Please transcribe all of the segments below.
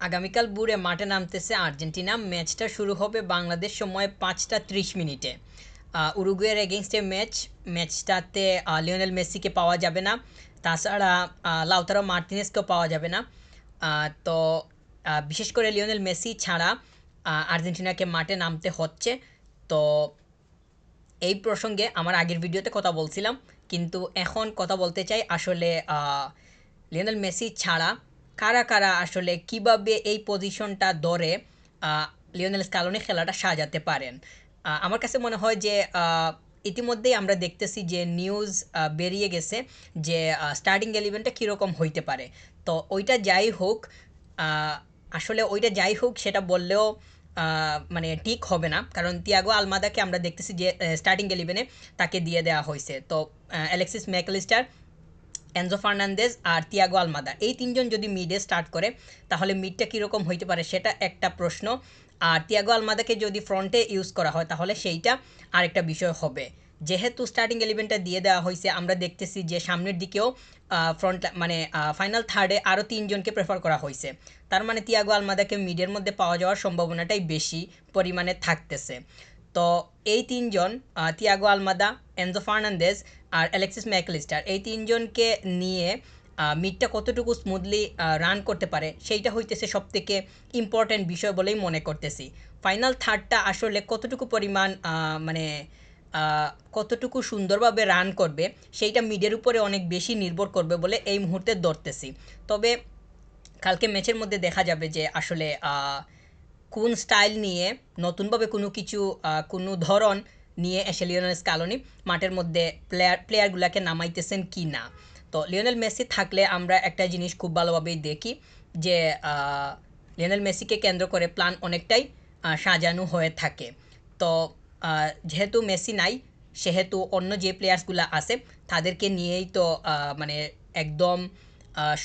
আগামীকাল ভোরে মাঠে নামতেছে আর্জেন্টিনা। ম্যাচটা শুরু হবে বাংলাদেশ সময় 5টা 30 মিনিটে। উরুগুয়ের এগেনস্টে ম্যাচটাতে লিওনেল মেসিকে পাওয়া যাবে না। তাছাড়া লাউতারো মার্টিনেজকেও পাওয়া যাবে না। তো বিশেষ করে লিওনেল মেসি ছাড়া আর্জেন্টিনাকে মাঠে নামতে হচ্ছে। তো এই প্রসঙ্গে আমার আগের ভিডিওতে কথা বলছিলাম, কিন্তু এখন কথা বলতে চাই আসলে লিওনেল মেসি ছাড়া কারা কারা আসলে কিভাবে এই পজিশনটা ধরে আহ, লিওনেল স্কালোনি খেলাটা সাজাতে পারেন। আমার কাছে মনে হয় যে ইতিমধ্যেই আমরা দেখতেছি যে নিউজ বেরিয়ে গেছে যে স্টার্টিং এলিভেনটা কীরকম হইতে পারে। তো ওইটা যাই হোক, আহ, আসলে ওইটা যাই হোক সেটা বললেও মানে ঠিক হবে না, কারণ তিয়াগো আলমাদাকে আমরা দেখতেছি যে স্টার্টিং এলিভেনে তাকে দিয়ে দেওয়া হয়েছে। তো অ্যালেক্সিস ম্যাকলিস্টার, এনজো ফার্নান্দেজ আর তিয়াগো আলমাদা এই তিনজন যদি মিডে স্টার্ট করে তাহলে মিডটা কীরকম হইতে পারে সেটা একটা প্রশ্ন। আর তিয়াগো আলমাদাকে যদি ফ্রন্টে ইউজ করা হয় তাহলে সেইটা আরেকটা বিষয় হবে। যেহেতু স্টার্টিং এলিভেনটা দিয়ে দেওয়া হয়েছে, আমরা দেখতেছি যে সামনের দিকেও ফ্রন্ট মানে ফাইনাল থার্ডে আরও তিনজনকে প্রেফার করা হয়েছে। তার মানে তিয়াগো আলমাদাকে মিডের মধ্যে পাওয়া যাওয়ার সম্ভাবনাটাই বেশি পরিমাণে থাকতেছে। তো এই তিনজন, তিয়াগো আলমাদা, এনজো ফার্নান্দেজ আর অ্যালেক্সিস ম্যাকলিস্টার, এই তিনজনকে নিয়ে মিডটা কতটুকু স্মুথলি রান করতে পারে সেইটা হইতেছে সবথেকে ইম্পর্ট্যান্ট বিষয় বলেই মনে করতেছি। ফাইনাল থার্ডটা আসলে কতটুকু পরিমাণ মানে কতটুকু সুন্দরভাবে রান করবে সেইটা মিডের উপরে অনেক বেশি নির্ভর করবে বলে এই মুহূর্তে ধরতেছি। তবে কালকে ম্যাচের মধ্যে দেখা যাবে যে আসলে কোন স্টাইল নিয়ে নতুনভাবে কোনো কিছু কোনো ধরন নিয়ে এসে লিওনেল স্কালোনি মাঠের মধ্যে প্লেয়ারগুলোকে নামাইতেছেন কি না। তো লিওনেল মেসি থাকলে আমরা একটা জিনিস খুব ভালোভাবেই দেখি যে লিওনেল মেসিকে কেন্দ্র করে প্ল্যান অনেকটাই সাজানো হয়ে থাকে। তো যেহেতু মেসি নাই, সেহেতু অন্য যে প্লেয়ার্সগুলো আছে তাদেরকে নিয়েই তো মানে একদম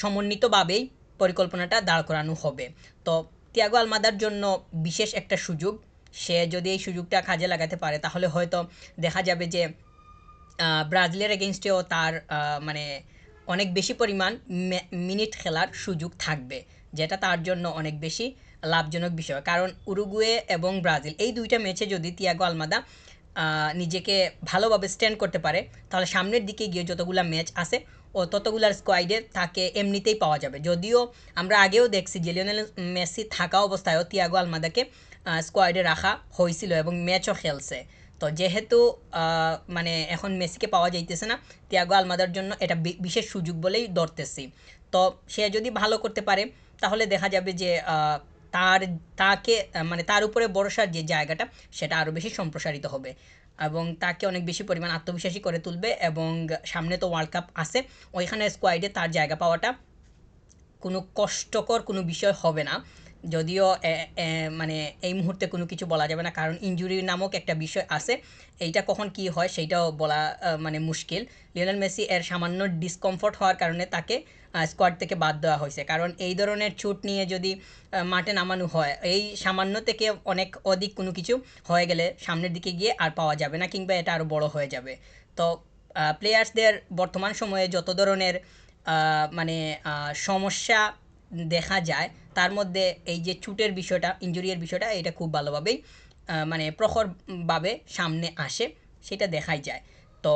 সমন্বিতভাবেই পরিকল্পনাটা দাঁড় করানো হবে। তো তিয়াগো আলমাদার জন্য বিশেষ একটা সুযোগ, সে যদি এই সুযোগটা কাজে লাগাতে পারে তাহলে হয়তো দেখা যাবে যে ব্রাজিলের এগেনস্টেও তার মানে অনেক বেশি পরিমাণ মিনিট খেলার সুযোগ থাকবে, যেটা তার জন্য অনেক বেশি লাভজনক বিষয়। কারণ উরুগুয়ে এবং ব্রাজিল এই দুইটা ম্যাচে যদি তিয়াগো আলমাদা নিজেকে ভালোভাবে স্ট্যান্ড করতে পারে তাহলে সামনের দিকে গিয়ে যতগুলা ম্যাচ আছে ও ততগুলার স্কোয়াডে তাকে এমনিতেই পাওয়া যাবে। যদিও আমরা আগেও দেখছি যে লিওনেল মেসি থাকা অবস্থায়ও তিয়াগো আলমাদাকে স্কোয়াডে রাখা হয়েছিল এবং ম্যাচও খেলছে। তো যেহেতু মানে এখন মেসিকে পাওয়া যাইতেছে না, তিয়াগো আলমাদার জন্য এটা বিশেষ সুযোগ বলেই ধরতেছি। তো সে যদি ভালো করতে পারে তাহলে দেখা যাবে যে তার তাকে মানে তার উপরে ভরসার যে জায়গাটা সেটা আরও বেশি সম্প্রসারিত হবে এবং তাকে অনেক বেশি পরিমাণ আত্মবিশ্বাসী করে তুলবে। এবং সামনে তো ওয়ার্ল্ড কাপ আছে, ওইখানে স্কোয়াডে তার জায়গা পাওয়াটা কোনো কষ্টকর কোনো বিষয় হবে না। যদিও মানে এই মুহূর্তে কোনো কিছু বলা যাবে না, কারণ ইনজুরি নামক একটা বিষয় আছে, এইটা কখন কি হয় সেইটাও বলা মানে মুশকিল। লিওনেল মেসি এর সামান্য ডিসকমফর্ট হওয়ার কারণে তাকে স্কোয়াড থেকে বাদ দেওয়া হয়েছে, কারণ এই ধরনের চোট নিয়ে যদি মাঠে নামানো হয়, এই সামান্য থেকে অনেক অধিক কোনো কিছু হয়ে গেলে সামনের দিকে গিয়ে আর পাওয়া যাবে না, কিংবা এটা আরও বড় হয়ে যাবে। তো প্লেয়ার্সদের বর্তমান সময়ে যত ধরনের মানে সমস্যা দেখা যায় তার মধ্যে এই যে চুটের বিষয়টা, ইনজুরির বিষয়টা, এটা খুব ভালোভাবেই মানে প্রখরভাবে সামনে আসে, সেটা দেখাই যায়। তো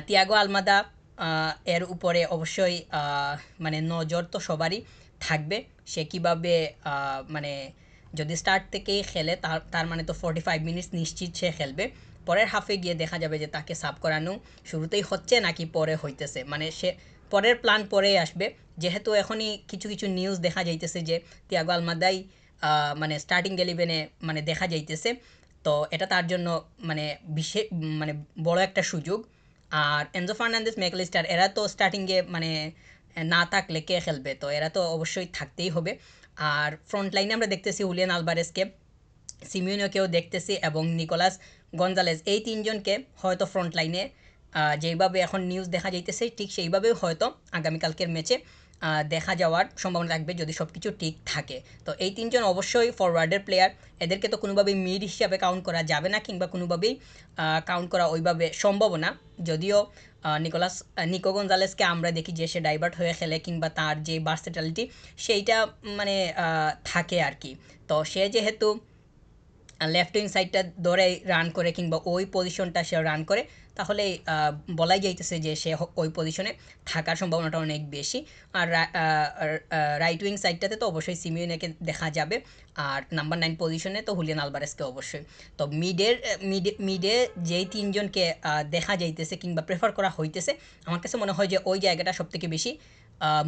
তিয়াগো আলমাদা এর উপরে অবশ্যই মানে নজর তো সবারই থাকবে। সে কীভাবে মানে যদি স্টার্ট থেকেই খেলে তার তার মানে তো 45 মিনিটস নিশ্চিত সে খেলবে। পরের হাফে গিয়ে দেখা যাবে যে তাকে সাব করানো শুরুতেই হচ্ছে নাকি পরে হইতেছে, মানে সে পরের প্ল্যান পরেই আসবে। যেহেতু এখনই কিছু কিছু নিউজ দেখা যাইতেছে যে তিয়াগো আলমাদাই মানে স্টার্টিং এলিভেনে মানে দেখা যাইতেছে। তো এটা তার জন্য মানে বিশেষ মানে বড় একটা সুযোগ। আর এনজো ফার্নান্দেস, ম্যাকলিস্টার এরা তো স্টার্টিংয়ে মানে না থাকলে কে খেলবে, তো এরা তো অবশ্যই থাকতেই হবে। আর ফ্রন্ট লাইনে আমরা দেখতেছি হুলিয়ান আলভারেজকে, সিমিউনোকেও দেখতেছি এবং নিকোলাস গঞ্জালেস, এই তিনজনকে হয়তো ফ্রন্ট লাইনে যেইভাবে এখন নিউজ দেখা যাইতেছে ঠিক সেইভাবেও হয়তো আগামীকালকের ম্যাচে দেখা যাওয়ার সম্ভাবনা থাকবে যদি সব কিছু ঠিক থাকে। তো এই তিনজন অবশ্যই ফরওয়ার্ডের প্লেয়ার, এদেরকে তো কোনোভাবেই মিড হিসাবে কাউন্ট করা যাবে না, কিংবা কোনোভাবেই কাউন্ট করা ওইভাবে সম্ভব না। যদিও নিকো গঞ্জালেসকে আমরা দেখি যে সে ডাইভার্ট হয়ে খেলে, কিংবা তার যে ভার্সেটালিটি সেইটা মানে থাকে আর কি। তো সে যেহেতু লেফট উইং সাইডটা ধরে রান করে, কিংবা ওই পজিশনটা সে রান করে, তাহলে বলাই যাইতেছে যে সে ওই পজিশনে থাকার সম্ভাবনাটা অনেক বেশি। আর রাইট উইং সাইডটাতে তো অবশ্যই সিমিওনেকে দেখা যাবে, আর নাম্বার 9 পজিশনে তো হুলিয়ান আলভারেজকে অবশ্যই। তো মিডে যেই তিনজনকে দেখা যাইতেছে কিংবা প্রেফার করা হইতেছে, আমার কাছে মনে হয় যে ওই জায়গাটা সবথেকে বেশি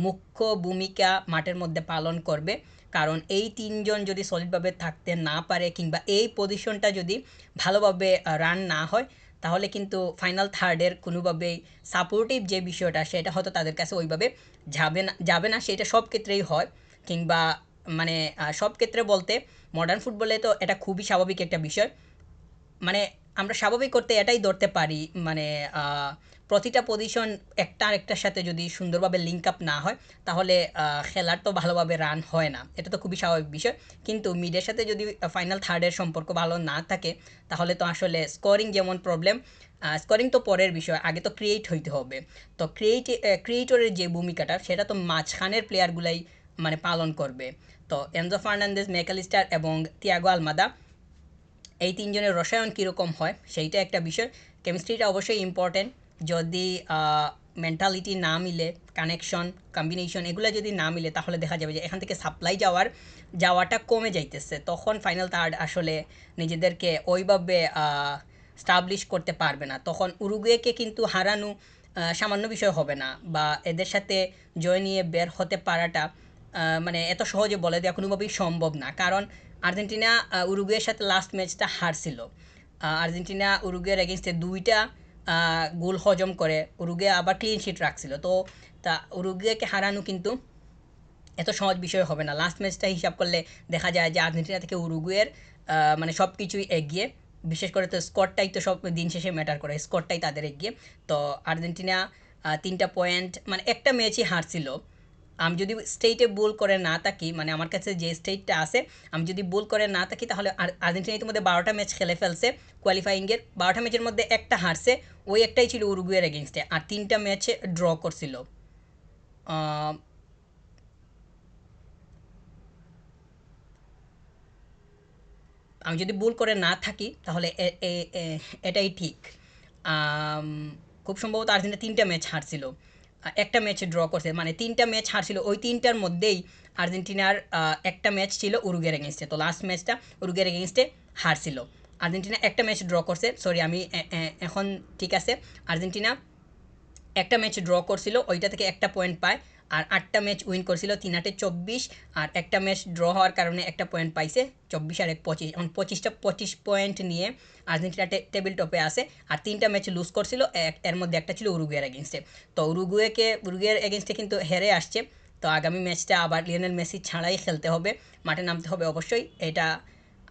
মুখ্য ভূমিকা মাঠের মধ্যে পালন করবে। কারণ এই তিনজন যদি সলিডভাবে থাকতে না পারে, কিংবা এই পজিশনটা যদি ভালোভাবে রান না হয়, তাহলে কিন্তু ফাইনাল থার্ডের কোনোভাবেই সাপোর্টিভ যে বিষয়টা সেটা হয়তো তাদের কাছে ওইভাবে যাবে না। সেটা সব ক্ষেত্রেই হয়, কিংবা মানে সব ক্ষেত্রে বলতে মডার্ন ফুটবলে তো এটা খুবই স্বাভাবিক একটা বিষয়। মানে আমরা স্বাভাবিক করতে এটাই ধরতে পারি, মানে প্রতিটা পজিশন একটা আরেকটার সাথে যদি সুন্দরভাবে লিঙ্ক আপ না হয়, তাহলে খেলার তো ভালোভাবে রান হয় না, এটা তো খুবই স্বাভাবিক বিষয়। কিন্তু মিডের সাথে যদি ফাইনাল থার্ডের সম্পর্ক ভালো না থাকে, তাহলে তো আসলে স্কোরিং যেমন প্রবলেম, স্কোরিং তো পরের বিষয়, আগে তো ক্রিয়েট হইতে হবে। তো ক্রিয়েটরের যে ভূমিকাটা সেটা তো মাঝখানের প্লেয়ারগুলাই মানে পালন করবে। তো এনজো ফার্নান্দেজ, ম্যাকালিস্টার এবং তিয়াগো আলমাদা, এই তিনজনের রসায়ন কীরকম হয় সেইটা একটা বিষয়। কেমিস্ট্রিটা অবশ্যই ইম্পর্টেন্ট। যদি মেন্টালিটি না মিলে, কানেকশন, কম্বিনেশন এগুলো যদি না মিলে, তাহলে দেখা যাবে যে এখান থেকে সাপ্লাই যাওয়াটা কমে যাইতেছে। তখন ফাইনাল থার্ড আসলে নিজেদেরকে ওইভাবে স্টাবলিশ করতে পারবে না। তখন উরুগুয়েকে কিন্তু হারানো সামান্য বিষয় হবে না, বা এদের সাথে জয় নিয়ে বের হতে পারাটা মানে এত সহজে বলে দেওয়া কোনোভাবেই সম্ভব না। কারণ আর্জেন্টিনা উরুগুয়ের সাথে লাস্ট ম্যাচটা হারছিল। আর্জেন্টিনা উরুগুয়ের এগেনস্টে 2টা গোল হজম করে উরুগুয়ে আবার ক্লিন শিট রাখছিল। তো তা উরুগুয়েকে হারানো কিন্তু এত সহজ বিষয় হবে না। লাস্ট ম্যাচটা হিসাব করলে দেখা যায় যে আর্জেন্টিনা থেকে উরুগুয়ের মানে সব কিছুই এগিয়ে। বিশেষ করে তো স্কোরটাই তো সব দিন শেষে ম্যাটার করে, স্কোরটাই তাদের এগিয়ে। তো আর্জেন্টিনা 3টা পয়েন্ট, মানে একটা ম্যাচই হারছিল। আমি যদি স্টেটে বোল করে না থাকি, মানে আমার কাছে যে স্টেটটা আছে, আমি যদি বোল করে না থাকি, তাহলে আর্জেন্টিনা ইতিমধ্যে 12টা ম্যাচ খেলে ফেলছে কোয়ালিফাইংয়ের। 12টা ম্যাচের মধ্যে একটা হারছে, ওই একটাই ছিল উরুগুয়ের এগেনস্টে, আর 3টা ম্যাচে ড্র করছিল। আমি যদি ভুল করে না থাকি, তাহলে এটাই ঠিক। আম, খুব সম্ভবত আর্জেন্টিনা 3টা ম্যাচ হারছিল, একটা ম্যাচে ড্র করছে, মানে 3টা ম্যাচ হারছিল। ওই 3টার মধ্যেই আর্জেন্টিনার একটা ম্যাচ ছিল উরুগুয়ের এগেনস্টে। তো লাস্ট ম্যাচটা উরুগুয়ের এগেনস্টে হারছিল। আর্জেন্টিনা একটা ম্যাচ ড্র করছে, সরি আমি এখন ঠিক আছে। আর্জেন্টিনা একটা ম্যাচ ড্র করছিল, ওইটা থেকে একটা পয়েন্ট পায়। আর 8টা ম্যাচ উইন করছিল, 3-8-24। আর একটা ম্যাচ ড্র হওয়ার কারণে একটা পয়েন্ট পাইছে, 24 আর 1 25। এখন 25 পয়েন্ট নিয়ে আর্জেন্টিনা টেবিল টপে আসে। আর 3টা ম্যাচ লুজ করছিল, এর মধ্যে একটা ছিল উরুগুয়ের এগেনস্টে। তো উরুগুয়ের এগেনস্টে কিন্তু হেরে আসছে। তো আগামী ম্যাচটা আবার লিওনেল মেসি ছাড়াই খেলতে হবে, মাঠে নামতে হবে অবশ্যই। এটা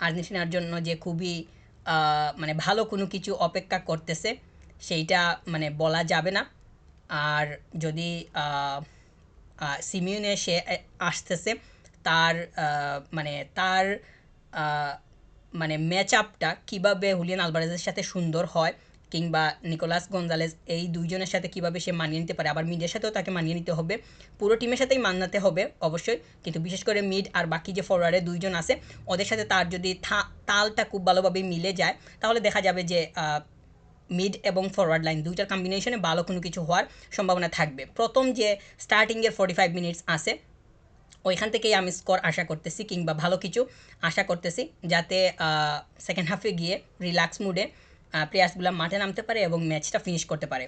আর্জেন্টিনার জন্য যে খুবই মানে ভালো কোনো কিছু অপেক্ষা করতেছে সেইটা মানে বলা যাবে না। আর যদি সিমিউনে সে আসতেছে, তার মানে তার আহ, মানে ম্যাচ আপটা কীভাবে হুলিয়ান আলভারেজের সাথে সুন্দর হয়, কিংবা নিকোলাস গঞ্জালেস, এই দুইজনের সাথে কীভাবে সে মানিয়ে নিতে পারে। আবার মিডের সাথেও তাকে মানিয়ে নিতে হবে, পুরো টিমের সাথেই মানাতে হবে অবশ্যই। কিন্তু বিশেষ করে মিড আর বাকি যে ফরওয়ার্ডে দুইজন আছে, ওদের সাথে তার যদি তালটা খুব ভালোভাবে মিলে যায়, তাহলে দেখা যাবে যে মিড এবং ফরওয়ার্ড লাইন দুইটার কম্বিনেশনে ভালো কোনো কিছু হওয়ার সম্ভাবনা থাকবে। প্রথম যে স্টার্টিংয়ের 45 মিনিটস আছে, ওইখান থেকেই আমি স্কোর আশা করতেছি, কিংবা ভালো কিছু আশা করতেছি, যাতে সেকেন্ড হাফে গিয়ে রিল্যাক্স মুডে প্লেয়ার্সগুলো মাঠে নামতে পারে এবং ম্যাচটা ফিনিশ করতে পারে।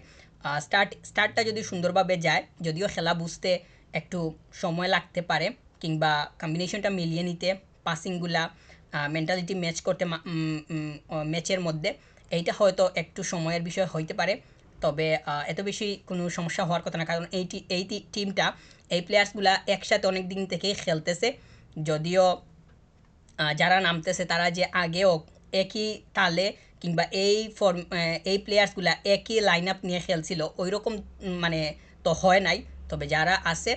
স্টার্টটা যদি সুন্দরভাবে যায়, যদিও খেলা বুঝতে একটু সময় লাগতে পারে, কিংবা কম্বিনেশনটা মিলিয়ে নিতে, পাসিংগুলা, মেন্টালিটি ম্যাচ করতে ম্যাচের মধ্যে, এইটা হয়তো একটু সময়ের বিষয় হইতে পারে। তবে এত বেশি কোনো সমস্যা হওয়ার কথা না, কারণ এই টিমটা, এই প্লেয়ার্সগুলা একসাথে অনেক দিন থেকেই খেলতেছে। যদিও যারা নামতেছে তারা যে আগেও একই তালে, কিংবা এই প্লেয়ার্সগুলা একই লাইন আপ নিয়ে খেলছিল, ওই রকম মানে তো হয় নাই। তবে যারা আছে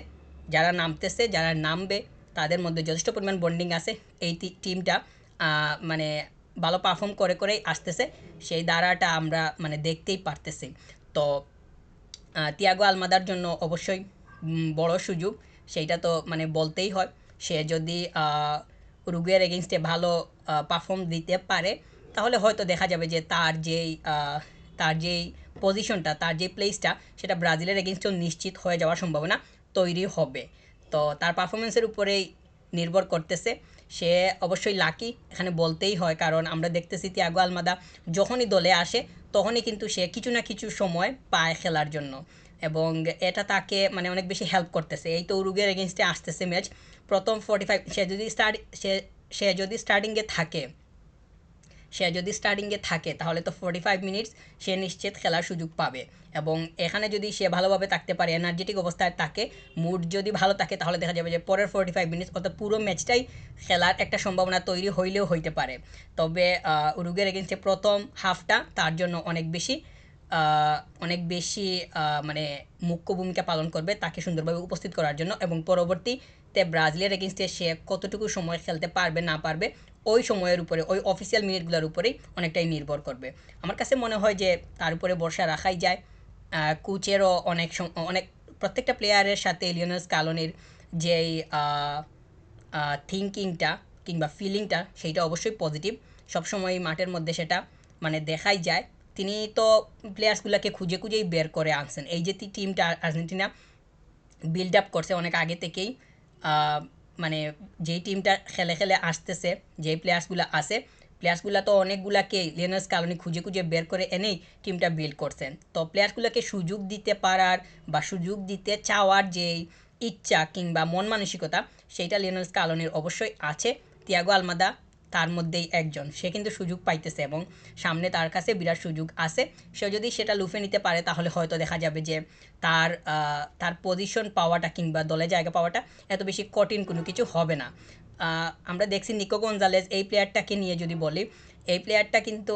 যারা নামতেছে, যারা নামবে তাদের মধ্যে যথেষ্ট পরিমাণ বন্ডিং আছে। এই টিমটা মানে ভালো পারফর্ম করে করেই আসতেছে, সেই ধারাটা আমরা মানে দেখতেই পারতেছি। তো তিয়াগো আলমাদার জন্য অবশ্যই বড় সুযোগ, সেইটা তো মানে বলতেই হয়। সে যদি উরুগুয়ের এগেনস্টে ভালো পারফর্ম দিতে পারে তাহলে হয়তো দেখা যাবে যে তার যেই পজিশনটা, তার যে প্লেসটা, সেটা ব্রাজিলের এগেনস্টেও নিশ্চিত হয়ে যাওয়ার সম্ভাবনা তৈরি হবে। তো তার পারফরমেন্সের উপরেই নির্ভর করতেছে। সে অবশ্যই লাকি এখানে বলতেই হয়, কারণ আমরা দেখতেছি তিয়াগো আলমাদা যখনই দলে আসে তখনই কিন্তু সে কিছু না কিছু সময় পায় খেলার জন্য, এবং এটা তাকে মানে অনেক বেশি হেল্প করতেছে। এই তো উরুগুয়ের এগেনস্টে আসতেছে ম্যাচ, প্রথম 45 সে যদি স্টার্টিংয়ে থাকে তাহলে তো 45 মিনিটস সে নিশ্চিত খেলার সুযোগ পাবে। এবং এখানে যদি সে ভালোভাবে থাকতে পারে, এনার্জেটিক অবস্থায় থাকে, মুড যদি ভালো থাকে, তাহলে দেখা যাবে যে পরের 45 মিনিটস অর্থাৎ পুরো ম্যাচটাই খেলার একটা সম্ভাবনা তৈরি হইলেও হইতে পারে। তবে উরুগুয়ের এগেনস্টে প্রথম হাফটা তার জন্য অনেক বেশি মানে মুখ্য ভূমিকা পালন করবে তাকে সুন্দরভাবে উপস্থিত করার জন্য, এবং পরবর্তীতে ব্রাজিলের এগেনস্টে সে কতটুকু সময় খেলতে পারবে না পারবে ওই সময়ের উপরে, ওই অফিসিয়াল মিনিটগুলোর উপরেই অনেকটাই নির্ভর করবে। আমার কাছে মনে হয় যে তার উপরে ভরসা রাখাই যায়। কোচেরও অনেক প্রত্যেকটা প্লেয়ারের সাথে লিওনেল স্কালোনির যেই থিঙ্কিংটা কিংবা ফিলিংটা, সেইটা অবশ্যই পজিটিভ। সবসময় মাঠের মধ্যে সেটা মানে দেখাই যায়। তিনি তো প্লেয়ার্সগুলোকে খুঁজে খুঁজেই বের করে আনছেন। এই যে টিমটা আর্জেন্টিনা বিল্ড আপ করছে অনেক আগে থেকেই, মানে যেই টিমটা খেলে খেলে আসতেছে, যেই প্লেয়ার্সগুলো তো অনেকগুলাকেই লিওনেল স্কালোনি খুঁজে খুঁজে বের করে এনেই টিমটা বিল্ড করছেন। তো প্লেয়ার্সগুলোকে সুযোগ দিতে পারার বা সুযোগ দিতে চাওয়ার যেই ইচ্ছা কিংবা মন মানসিকতা, সেইটা লিওনেল স্কালোনির অবশ্যই আছে। তিয়াগো আলমাদা তার মধ্যেই একজন, সে কিন্তু সুযোগ পাইতেছে এবং সামনে তার কাছে বিরাট সুযোগ আছে। সে যদি সেটা লুফে নিতে পারে তাহলে হয়তো দেখা যাবে যে তার পজিশন পাওয়াটা কিংবা দলে জায়গা পাওয়াটা এত বেশি কঠিন কোনো কিছু হবে না। আমরা দেখছি নিকো গঞ্জালেজ, এই প্লেয়ারটাকে নিয়ে যদি বলি, এই প্লেয়ারটা কিন্তু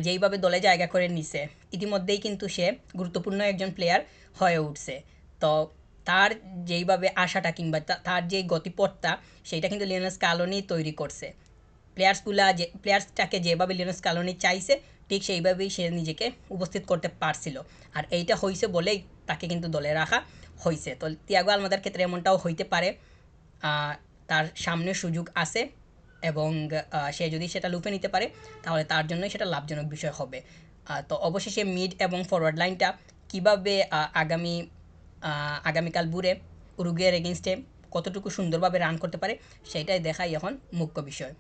যেইভাবে দলে জায়গা করে নিছে, ইতিমধ্যেই কিন্তু সে গুরুত্বপূর্ণ একজন প্লেয়ার হয়ে উঠছে। তো তার যেইভাবে আশাটা কিংবা তার যেই গতিপথটা, সেইটা কিন্তু লিওনেল স্কালোনি তৈরি করছে। প্লেয়ার্সটাকে যেভাবে লিওনেল স্কালোনি চাইছে ঠিক সেইভাবেই সে নিজেকে উপস্থিত করতে পারছিল, আর এইটা হয়েছে বলেই তাকে কিন্তু দলে রাখা হয়েছে। তো তিয়াগো আলমাদার ক্ষেত্রে এমনটাও হইতে পারে, তার সামনে সুযোগ আছে, এবং সে যদি সেটা লুফে নিতে পারে তাহলে তার জন্যই সেটা লাভজনক বিষয় হবে। তো অবশেষে মিড এবং ফরওয়ার্ড লাইনটা কীভাবে আগামীকাল বুড়ে উরুগুয়ের এগেনস্টে কতটুকু সুন্দরভাবে রান করতে পারে, সেটাই দেখাই এখন মুখ্য বিষয়।